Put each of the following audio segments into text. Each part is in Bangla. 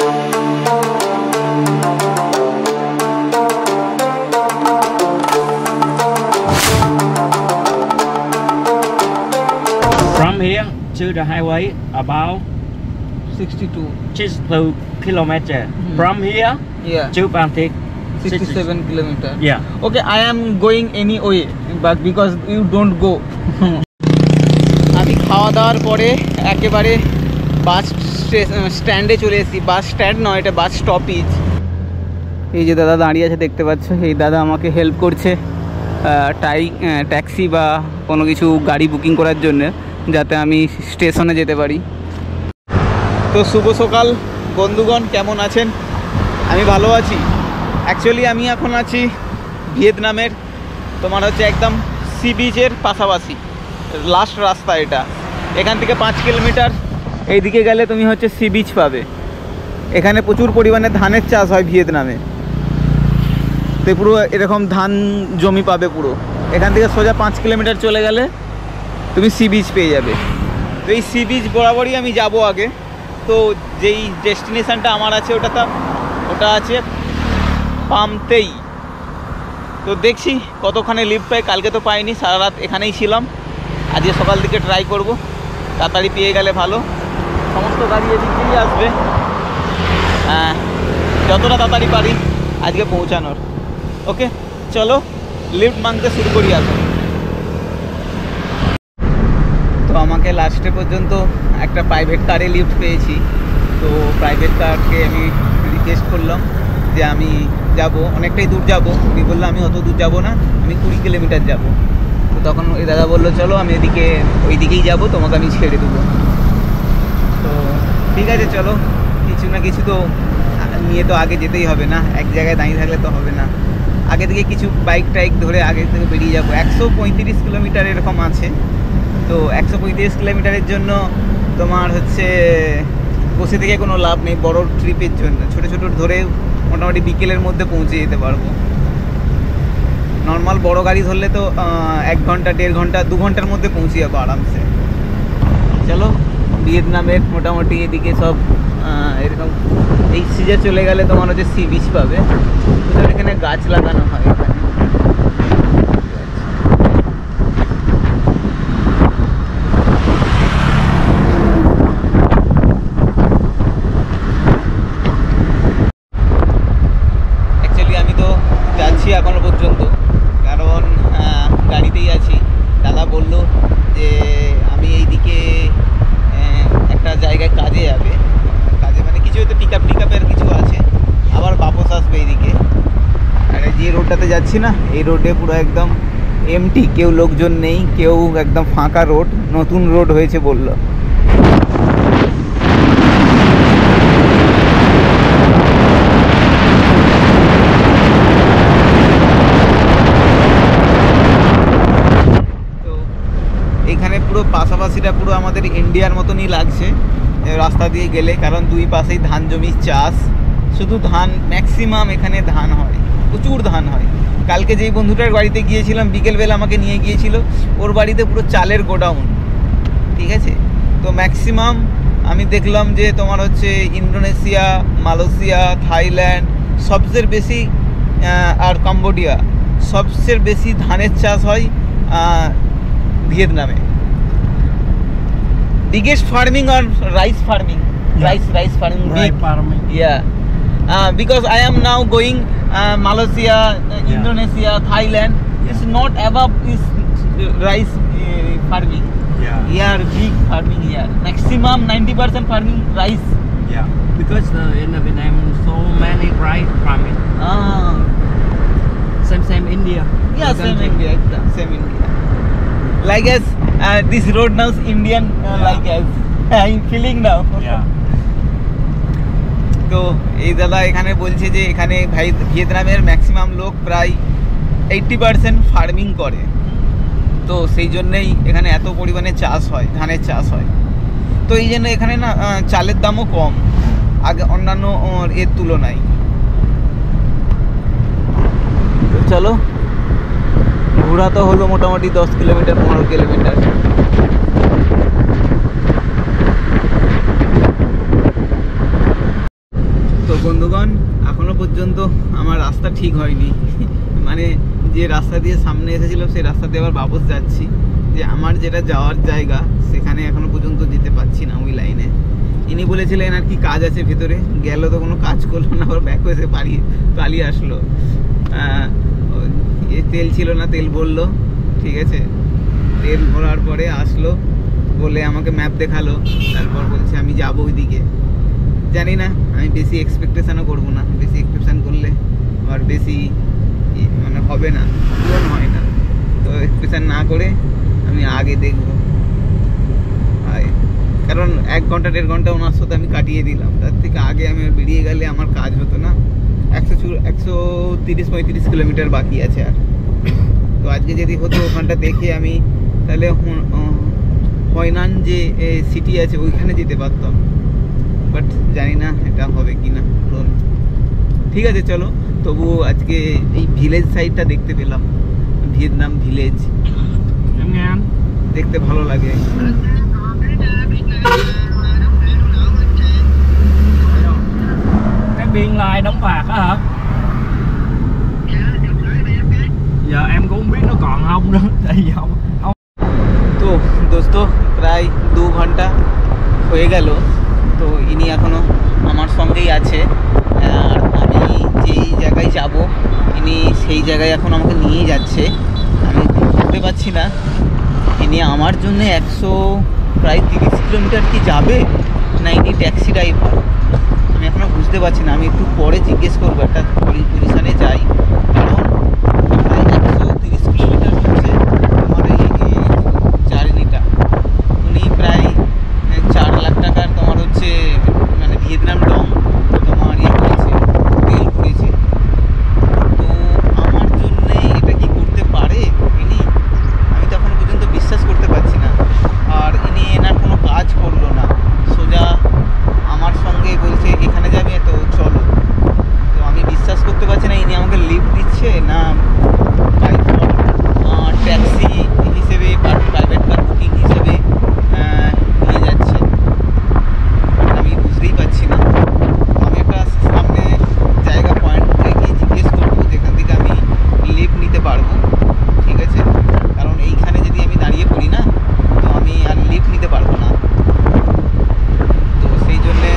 From here to the highway about 62 kilometers. From here to Pantik 67 kilometer. Yeah. Okay, I am going any way, but because you don't go. আমি খাওয়া দাওয়ার পরে একেবারে বাস স্ট্যান্ডে চলে এসেছি। বাস স্ট্যান্ড নয়, এটা বাস স্টপেজ। এই যে দাদা দাঁড়িয়ে আছে দেখতে পাচ্ছ, এই দাদা আমাকে হেল্প করছে ট্যাক্সি বা কোনো কিছু গাড়ি বুকিং করার জন্য, যাতে আমি স্টেশনে যেতে পারি। তো শুভ সকাল বন্ধুগণ, কেমন আছেন? আমি ভালো আছি। অ্যাকচুয়ালি আমি এখন আছি ভিয়েতনামের, তোমার হচ্ছে একদম সি বিচের পাশাপাশি লাস্ট রাস্তা এটা। এখান থেকে 5 কিলোমিটার এইদিকে গেলে তুমি হচ্ছে সি বিচ পাবে। এখানে প্রচুর পরিমাণে ধানের চাষ হয় ভিয়েতনামে, তো পুরো এরকম ধান জমি পাবে পুরো। এখান থেকে সোজা 5 কিলোমিটার চলে গেলে তুমি সি বিচ পেয়ে যাবে। তো এই সি বিচ বরাবরই আমি যাব আগে। তো যেই ডেস্টিনেশানটা আমার আছে ওটা আছে পামতেই। তো দেখছি কতক্ষণে লিফট পাই। কালকে তো পাইনি, সারা রাত এখানেই ছিলাম। আজকে সকাল দিকে ট্রাই করব, তাড়াতাড়ি পেয়ে গেলে ভালো। সমস্ত গাড়ি এদিক থেকেই আসবে, যতটা তাড়াতাড়ি পারি আজকে পৌঁছানোর। ওকে চলো লিফট মাংতে শুরু করি এখন। তো আমাকে লাস্টে পর্যন্ত একটা প্রাইভেট কারে লিফট পেয়েছি। তো প্রাইভেট কারকে আমি রিকোয়েস্ট করলাম যে আমি যাব, অনেকটাই দূর যাব। উনি বললো আমি অত দূর যাব না, আমি 20 কিলোমিটার যাব। তো তখন ওই দাদা বললো চলো আমি ওই দিকেই যাবো, তোমাকে আমি ছেড়ে দেবো। তো ঠিক আছে চলো, কিছু না কিছু তো নিয়ে তো আগে যেতেই হবে না, এক জায়গায় দাঁড়িয়ে থাকলে তো হবে না। আগে থেকে কিছু বাইক টাইক ধরে আগে থেকে বেরিয়ে যাবো। 135 কিলোমিটার এরকম আছে। তো 135 কিলোমিটারের জন্য তোমার হচ্ছে বসে থেকে কোনো লাভ নেই। বড় ট্রিপের জন্য ছোটো ছোটো ধরে মোটামুটি বিকেলের মধ্যে পৌঁছে যেতে পারবো। নর্মাল বড় গাড়ি ধরলে তো 1 ঘন্টা 1.5 ঘন্টা 2 ঘন্টার মধ্যে পৌঁছে যাবো আরামসে। চলো ভিয়েতনামের মোটামুটি এদিকে সব এরকম এই সিজে চলে গেলে তোমার হচ্ছে সি বিচ পাবে। এখানে গাছ লাগানো হয় এখানে। এখনো পর্যন্ত কারণ গাড়িতেই আছি। দাদা বলল যে আমি এইদিকে একটা জায়গায় কাজে যাবে, কাজে মানে কিছু হয়তো পিক আপের কিছু আছে, আবার বাপস আসবে এইদিকে। আর যে রোডটাতে যাচ্ছি না, এই রোডে পুরো একদম এমটি, কেউ লোকজন নেই, কেউ একদম ফাঁকা রোড। নতুন রোড হয়েছে বললো। এখানে পুরো পাশাপাশিটা পুরো আমাদের ইন্ডিয়ার মতনই লাগছে রাস্তা দিয়ে গেলে, কারণ দুই পাশেই ধান জমির চাষ। শুধু ধান, ম্যাক্সিমাম এখানে ধান হয়, প্রচুর ধান হয়। কালকে যেই বন্ধুটার বাড়িতে গিয়েছিলাম, বিকেলবেলা আমাকে নিয়ে গিয়েছিল, ওর বাড়িতে পুরো চালের গোডাউন। ঠিক আছে, তো ম্যাক্সিমাম আমি দেখলাম যে তোমার হচ্ছে ইন্দোনেশিয়া, মালয়েশিয়া, থাইল্যান্ড সবচেয়ে বেশি, আর কম্বোডিয়া সবচেয়ে বেশি ধানের চাষ হয় ভিয়েতনামে। biggest farming or rice farming? Rice farming, big farming. Yeah, because I am now going Malaysia, Indonesia, Thailand. It's not above this rice farming. Here big farming here. Maximum 90% farming rice. Yeah, because in Vietnam so many rice farming. Same India. Yeah, same India, same India. Like as this road now is Indian, like as I'm feeling now. Yeah. তো এই দাদা এখানে বলছে যে এখানে ভিয়েতনামের ম্যাক্সিমাম লোক প্রায় 80% ফার্মিং করে। তো সেই জন্যেই এখানে এত পরিমাণে চাষ হয়, ধানের চাষ হয়। তো এই জন্য এখানে না চালের দামও কম আগে অন্যান্য এর তুলনায়। তো চলো ঘোরা তো হলো মোটামুটি 10 কিলোমিটার 15 কিলোমিটার। রাস্তা ঠিক হয়নি মানে যে রাস্তা দিয়ে সামনে এসেছিলাম সেই রাস্তা দিয়ে আবার বাপস যাচ্ছি, যে আমার যেটা যাওয়ার জায়গা সেখানে এখনো পর্যন্ত যেতে পারছি না ওই লাইনে। ইনি বলেছিলেন আর কি কাজ আছে ভেতরে, গেল তো কোনো কাজ করলো না, আবার ব্যাক হয়েছে পালিয়ে আসলো। তেল ছিল না, তেল ভরলো, ঠিক আছে, তেল ভরার পরে আসলো, বলে আমাকে ম্যাপ দেখালো, তারপর বলছে আমি যাবো ওইদিকে। জানি না, আমি বেশি এক্সপেকটেশানও করবো না, বেশি এক্সপেকটেশান করলে আর বেশি মানে হবে না, পূরণ হয় না। তো এক্সপেকটেশান না করে আমি আগে দেখবো, কারণ 1 ঘন্টা 1.5 ঘন্টা ওনার সাথে আমি কাটিয়ে দিলাম, তার থেকে আগে আমি বেরিয়ে গেলে আমার কাজ হতো না। 130-35 কিলোমিটার বাকি আছে আর। তো আজকে যদি হতো ওখানটা দেখে আমি তাহলে হয়নান যে সিটি আছে ওইখানে যেতে পারতাম, বাট জানি না এটা হবে কি না। ঠিক আছে চলো, তবুও আজকে এই ভিলেজ সাইডটা দেখতে পেলাম, ভিয়েতনাম ভিলেজ দেখতে ভালো লাগে। Cái biên lai đóng phạt á hả? Giờ em cũng không biết nó còn không nữa. Tại vì không. তো দোস্ত প্রায় 2 ঘন্টা হয়ে গেল, তো ইনি এখনো আমার সঙ্গেই আছে। আর আমি যেই জায়গায় যাব ইনি সেই জায়গায় এখন আমাকে নিয়ে যাচ্ছে। আমি বুঝতে পারছি না ইনি আমার জন্য প্রায় 30 কিলোমিটার কি যাবে না ইনি ট্যাক্সি ড্রাইভার, আমি এখনও বুঝতে পারছি না। আমি একটু পরে জিজ্ঞেস করবো, একটা পজিশানে যাই, কারণ প্রায় 130 কিলোমিটার হচ্ছে আমার এই জার্নিটা। উনি প্রায় 4 লাখ টাকার তোমার হচ্ছে মানে ভিয়েতনাম ডং তোমার করেছে, তেল করেছে। তো আমার জন্যে এটা কি করতে পারে ইনি? আমি তো এখনো পর্যন্ত বিশ্বাস করতে পারছি না। আর ইনি এনার কোনো কাজ করলো না, সোজা আমার সঙ্গে বলছে এখানে যাবে তো চলো। তো আমি বিশ্বাস করতে পারছি না ইনি আমাকে লিফট দিচ্ছে না ট্যাক্সি হিসেবে বা প্রাইভেট কার বুকিং হিসেবে নিয়ে যাচ্ছে, আমি বুঝতেই পারছি না। আমি একটা সামনে জায়গা পয়েন্ট গিয়ে জিজ্ঞেস করবো যেখান থেকে আমি লিফট নিতে পারবো, ঠিক আছে, কারণ এইখানে যদি আমি দাঁড়িয়ে পড়ি না তো আমি আর লিফট নিতে পারবো না। তো সেই জন্যে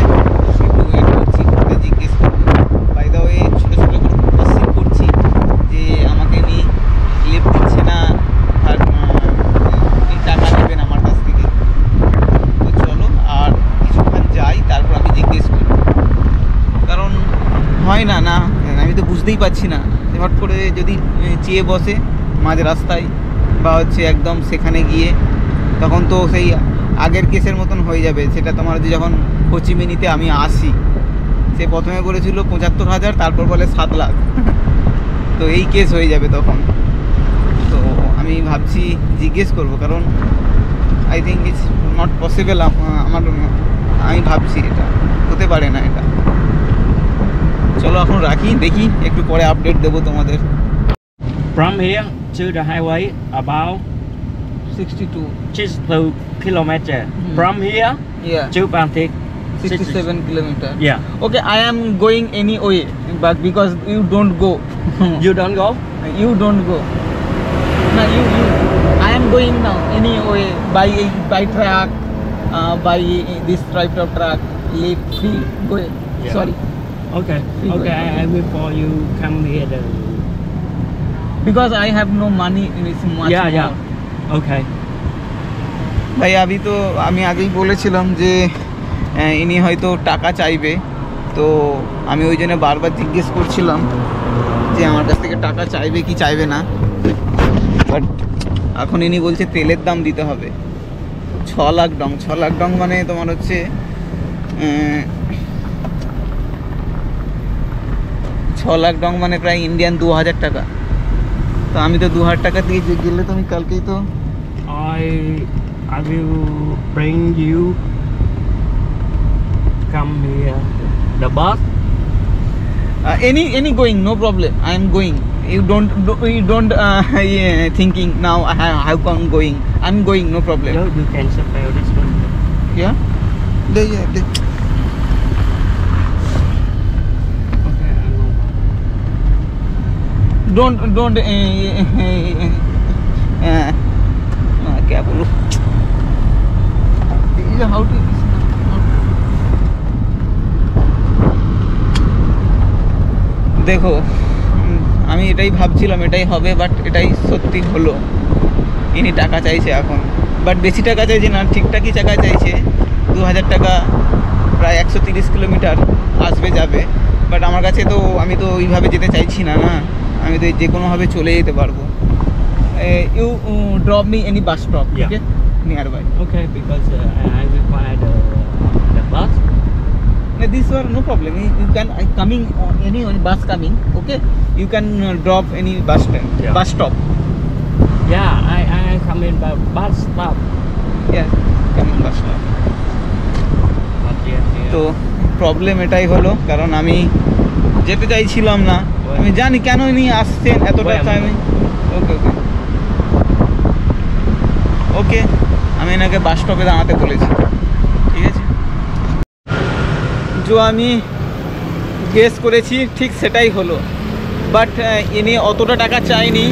জিজ্ঞেস করবো। বাই দ্য ওয়ে ছোটো ছোটো করে কোশ্চেন করছি যে আমাকে নিয়ে লিফট দিচ্ছে না আর টাকা নেবেন আমার কাছ থেকে। তো চলো আর কিছুক্ষণ যাই, তারপর আমি জিজ্ঞেস করবো, কারণ হয় না না আমি তো বুঝতেই পারছি না। হট করে যদি চেয়ে বসে মাঝ রাস্তায় বা হচ্ছে একদম সেখানে গিয়ে, তখন তো সেই আগের কেসের মতন হয়ে যাবে। সেটা তোমার হচ্ছে যখন হোচিমিনিতে আমি আসি, সে প্রথমে করেছিল 75,000, তারপর বলে 7 লাখ। তো এই কেস হয়ে যাবে তখন। তো আমি ভাবছি জিজ্ঞেস করব, কারণ I think it's not possible. আমি ভাবছি এটা হতে পারে না এটা। চলো এখন রাখি, দেখি একটু পরে আপডেট দেবো তোমাদের। From here to the highway about 62 kilometer. From here to Pantik 67 kilometer. Yeah. Okay, I am going any way, but because you don't go. You don't go? You don't go. No, you. I am going now any way by truck, by this type of truck. Lift free go. Yeah. Sorry. Okay. Free Okay, go. I will for you come here. Because I have no money. It's much Yeah. more. Okay. ভাই আমি তো আগেই বলেছিলাম যে ইনি হয়তো টাকা চাইবে, তো আমি ওই জন্য বারবার জিজ্ঞেস করছিলাম যে আমার কাছ থেকে টাকা চাইবে কি চাইবে না। বাট এখন ইনি বলছে তেলের দাম দিতে হবে 6 লাখ ডং। 6 লাখ ডং মানে তোমার হচ্ছে 6 লাখ ডং মানে প্রায় ইন্ডিয়ান 2000 টাকা। তো আমি তো 2000 টাকা দিয়ে গেলে তো আমি কালকেই তো I will bring you come here the bus. Any going, no problem. I am going. You don't thinking now how come going. I'm going, no problem. You can spell this one. Yeah. They Okay, I know. don't क्या बोलूं, how to দেখো আমি এটাই ভাবছিলাম এটাই হবে, বাট এটাই সত্যি হলো। ইনি টাকা চাইছে এখন, বাট বেশি টাকা চাইছে না, ঠিকঠাকই টাকা চাইছে। 2000 টাকা, প্রায় 130 কিলোমিটার আসবে যাবে। বাট আমার কাছে তো, আমি তো ওইভাবে যেতে চাইছি না, আমি তো যে কোনোভাবে চলে যেতে পারবো। You drop me any bus stop, okay, nearby. Okay, because I require the bus. This one no problem. You can coming any bus coming, okay. You can drop any bus stand, Yeah. bus stop. Yeah, I come in by bus stop. Yes, coming bus stop. But yes, তো প্রবলেম এটাই হলো, কারণ আমি যেতে চাইছিলাম না। আমি জানি কেন ইনি আসছেন এতটা টাইমে। ওকে ওকে ওকে, আমি এনাকে বাস স্টপে দাঁড়াতে বলেছি, ঠিক আছে। যে আমি গেস করেছি ঠিক সেটাই হলো, বাট ইনি অতটা টাকা চাইনি,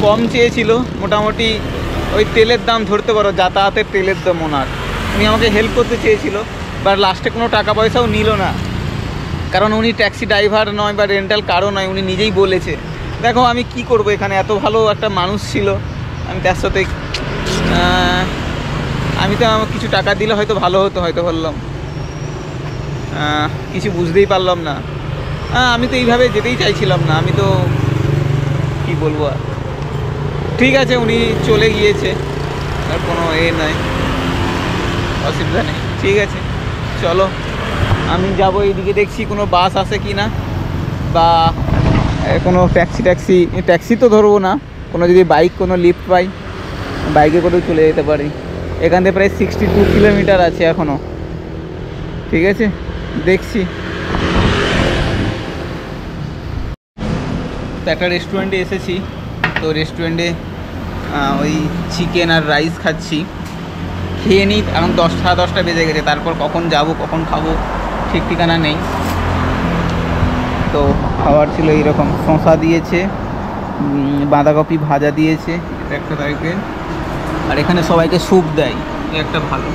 কম চেয়েছিল। মোটামুটি ওই তেলের দাম ধরতে পারো, যাতায়াতের তেলের দাম ওনার। উনি আমাকে হেল্প করতে চেয়েছিল, বাট লাস্টে কোনো টাকা পয়সাও নিল না, কারণ উনি ট্যাক্সি ড্রাইভার নয় বা রেন্টাল কারও নয়, উনি নিজেই বলেছে। দেখো আমি কি করব, এখানে এত ভালো একটা মানুষ ছিল, আমি তার সাথে আমি তো আমার কিছু টাকা দিলে হয়তো ভালো হতো, হয়তো বললাম কিছু বুঝতেই পারলাম না। আমি তো এইভাবে যেতেই চাইছিলাম না, আমি তো কি বলবো আর। ঠিক আছে, উনি চলে গিয়েছে, আর কোনো নাই, অসুবিধা নেই, ঠিক আছে। চলো আমি যাব এইদিকে, দেখছি কোনো বাস আসে কি না, বা কোনো ট্যাক্সি তো ধরবো না, কোনো যদি বাইক কোনো লিফট পাই, বাইকে করেও চলে যেতে পারি। এখান থেকে প্রায় 62 কিলোমিটার আছে এখনও, ঠিক আছে, দেখছি। তো একটা রেস্টুরেন্টে এসেছি, তো রেস্টুরেন্টে ওই চিকেন আর রাইস খাচ্ছি, খেয়ে নিই। এখন 10:30 বেজে গেছে, তারপর কখন যাব কখন খাবো ঠিক ঠিকানা নেই। তো খাবার ছিল এইরকম, শসা দিয়েছে, বাঁধাকপি ভাজা দিয়েছে, এটা একটা টাইপের, আর এখানে সবাইকে স্যুপ দেয়, একটা ভালো।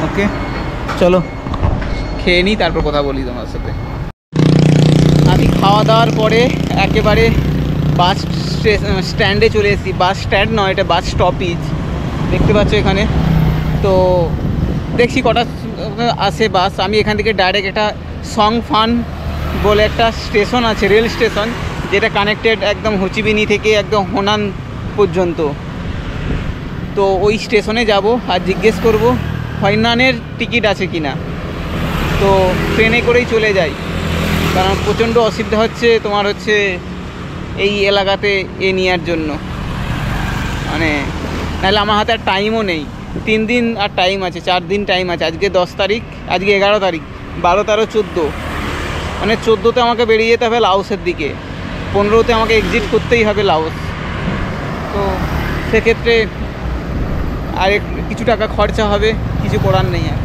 ওকে চলো খেয়ে নিই, তারপর কথা বলি তোমার সাথে। আমি খাওয়া দাওয়ার পরে একেবারে বাস স্ট্যান্ডে চলে এসেছি। বাস স্ট্যান্ড নয়, এটা বাস স্টপেজ, দেখতে পাচ্ছ এখানে। তো দেখছি কটা আসে বাস। আমি এখান থেকে ডাইরেক্ট একটা সংফান বলে একটা স্টেশন আছে, রেল স্টেশন, যেটা কানেক্টেড একদম হোচিমিনি থেকে একদম হোনান পর্যন্ত। তো ওই স্টেশনে যাব আর জিজ্ঞেস করব হয়নানের টিকিট আছে কি না। তো ট্রেনে করেই চলে যাই, কারণ প্রচণ্ড অসুবিধা হচ্ছে তোমার হচ্ছে এই এলাকাতে নেওয়ার জন্য, মানে নাহলে আমার হাতে আর টাইমও নেই। 3 দিন আর টাইম আছে, 4 দিন টাইম আছে। আজকে 10 তারিখ, আজকে 11 তারিখ, 12, 13, 14, মানে 14তে আমাকে বেরিয়ে যেতে হবে লাওসের দিকে, 15তে আমাকে এক্সিট করতেই হবে লাওস। তো সেক্ষেত্রে আর কিছু টাকা খরচা হবে, কিছু করার নেই। আর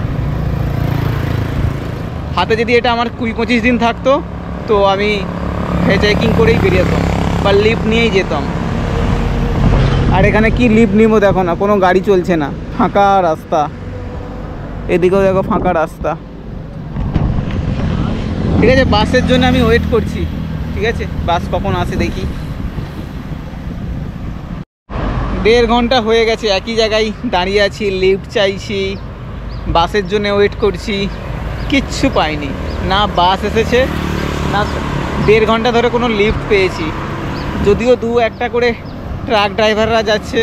হাতে যদি এটা আমার 20-25 দিন থাকতো, তো আমি চেকিং করেই বেরিয়েতাম বা লিফট নিয়েই যেতাম। আর এখানে কি লিফট নিব, দেখো না কোনো গাড়ি চলছে না, ফাঁকা রাস্তা, এদিকেও দেখো ফাঁকা রাস্তা। ঠিক আছে, বাসের জন্য আমি ওয়েট করছি, ঠিক আছে, বাস কখন আসে দেখি। 1.5 ঘন্টা হয়ে গেছে একই জায়গায় দাঁড়িয়ে আছি, লিফট চাইছি, বাসের জন্য ওয়েট করছি, কিচ্ছু পাইনি। না বাস এসেছে, না 1.5 ঘন্টা ধরে কোনো লিফট পেয়েছি। যদিও 2-1টা করে ট্রাক ড্রাইভাররা যাচ্ছে,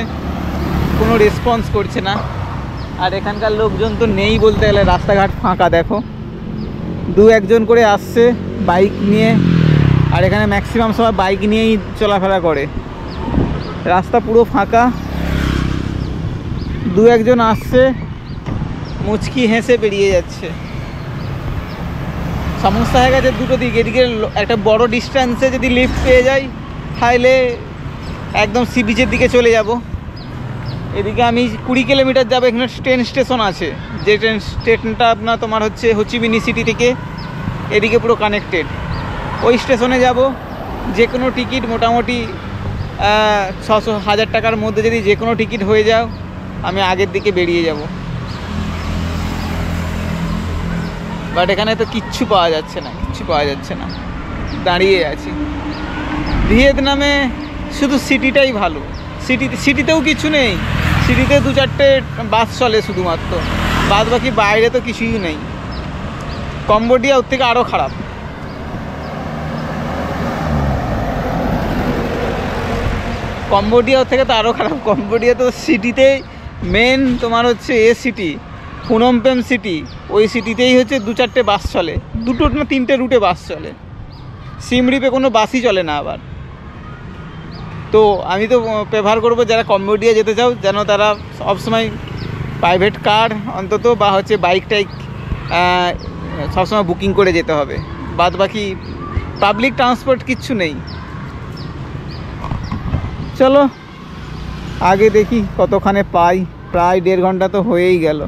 কোনো রেসপন্স করছে না। আর এখানকার লোকজন তো নেই বলতে গেলে, রাস্তাঘাট ফাঁকা দেখো, 2-1 জন করে আসছে বাইক নিয়ে, আর এখানে ম্যাক্সিমাম সবাই বাইক নিয়েই চলাফেরা করে। রাস্তা পুরো ফাঁকা, 2-1 জন আসছে, মুচকি হেসে বেরিয়ে যাচ্ছে। সমস্যা হয়ে গেছে দুটো দিক, এদিকে একটা বড় ডিস্টেন্সে যদি লিফট পেয়ে যাই তাহলে একদম সি বিচের দিকে চলে যাব। এদিকে আমি 20 কিলোমিটার যাবো, এখানে ট্রেন স্টেশন আছে, যে ট্রেনটা আপনার তোমার হচ্ছে হোচিমিনি সিটি থেকে এদিকে পুরো কানেক্টেড। ওই স্টেশনে যাব, যে কোনো টিকিট মোটামুটি 600-1000 টাকার মধ্যে যদি যে কোনো টিকিট হয়ে যাও, আমি আগের দিকে বেরিয়ে যাব। বাট এখানে তো কিচ্ছু পাওয়া যাচ্ছে না, দাঁড়িয়ে আছি। ভিয়েতনামে শুধু সিটিটাই ভালো, সিটিতেও কিছু নেই, সিটিতে 2-4টে বাস চলে শুধুমাত্র, বাদ বাকি বাইরে তো কিছুই নেই। কম্বোডিয়া ওর থেকে আরও খারাপ। কম্বোডিয়া থেকে তো আরও খারাপ। কম্বোডিয়া তো সিটিতে মেন তোমার হচ্ছে সিটি ফুনম পেম সিটি, ওই সিটিতেই হচ্ছে 2-4টে বাস চলে, 2 না 3টে রুটে বাস চলে। সিমরিপে কোনো বাসই চলে না। আবার তো আমি তো প্রেফার করবো যারা কম্বোডিয়া যেতে চাও যেন তারা সবসময় প্রাইভেট কার অন্তত বা হচ্ছে বাইক টাইক সবসময় বুকিং করে যেতে হবে, বাদ বাকি পাবলিক ট্রান্সপোর্ট কিচ্ছু নেই। চলো আগে দেখি কতখানে পাই। প্রায় 1.5 ঘন্টা তো হয়েই গেল,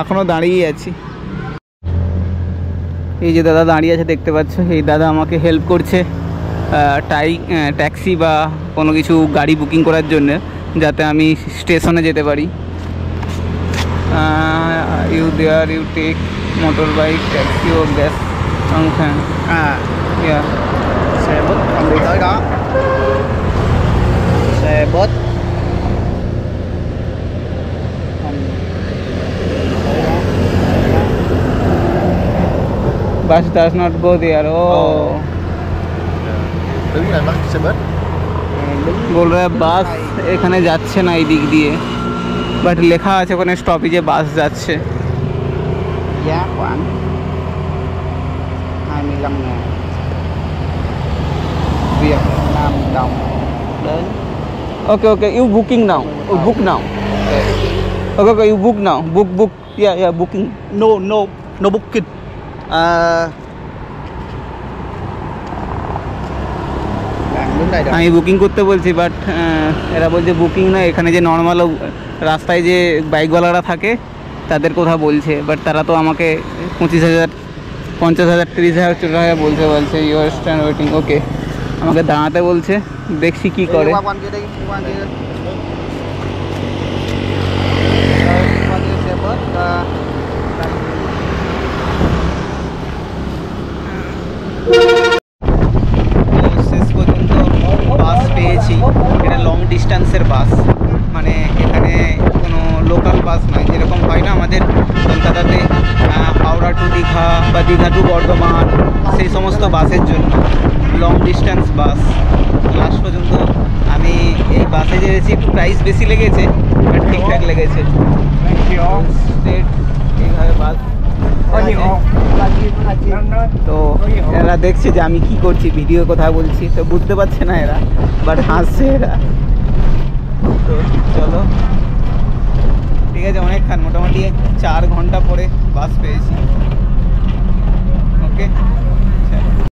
এখনও দাঁড়িয়ে আছি। এই যে দাদা দাঁড়িয়ে আছে দেখতে পাচ্ছ, এই দাদা আমাকে হেল্প করছে ট্যাক্সি বা কোনো কিছু গাড়ি বুকিং করার জন্য, যাতে আমি স্টেশনে যেতে পারি। You there you take motor bike taxi ও gas function. Yeah. Xe bus không đi tới đó. Xe bus Bus does not go there. Oh. Đứng này bắt xe bus. बोल रहा है বাস এখানে যাচ্ছে না এই দিক দিয়ে, বাট লেখা আছে ওখানে স্টপেজে বাস যাচ্ছে। Giá khoảng 25.000 Việt Nam đồng đến. Okay, you booking now. Book now. Okay, you book now. Book. Yeah, booking. No booking. Đứng đây được. আমি বুকিং করতে বলছি, বাট এরা বলছে বুকিং না, এখানে যে নর্মাল রাস্তায় যে বাইকওয়ালারা থাকে তাদের কথা বলছে, বাট তারা তো আমাকে 25,000, 50,000, 30,000, 40,000 বলছে ইউর স্ট্যান্ড ওয়েটিং। ওকে, আমাকে দাঁড়াতে বলছে, দেখছি কি করে। Qua kia đi, qua kia. Qua kia xe bus. শেষ পর্যন্ত বাস পেয়েছি। এটা লং ডিস্টেন্সের বাস, মানে এখানে কোনো লোকাল বাস নয়, যেরকম হয় না আমাদের কলকাতাতে হাওড়া টু দীঘা বা দীঘা টু বর্ধমান, সেই সমস্ত বাসের জন্য লং ডিস্টেন্স বাস। লাস্ট পর্যন্ত আমি এই বাসে যেয়েছি, একটু প্রাইস বেশি লেগেছে বাট ঠিকঠাক লেগেছে। স্টেট এইভাবে বাস। তো এরা দেখছে যে আমি কি করছি, ভিডিও কথা বলছি, তো বুঝতে পারছে না এরা, বাট হাসছে এরা। তো চলো ঠিক আছে, অনেকক্ষণ মোটামুটি 4 ঘন্টা পরে বাস পেয়েছি। ওকে।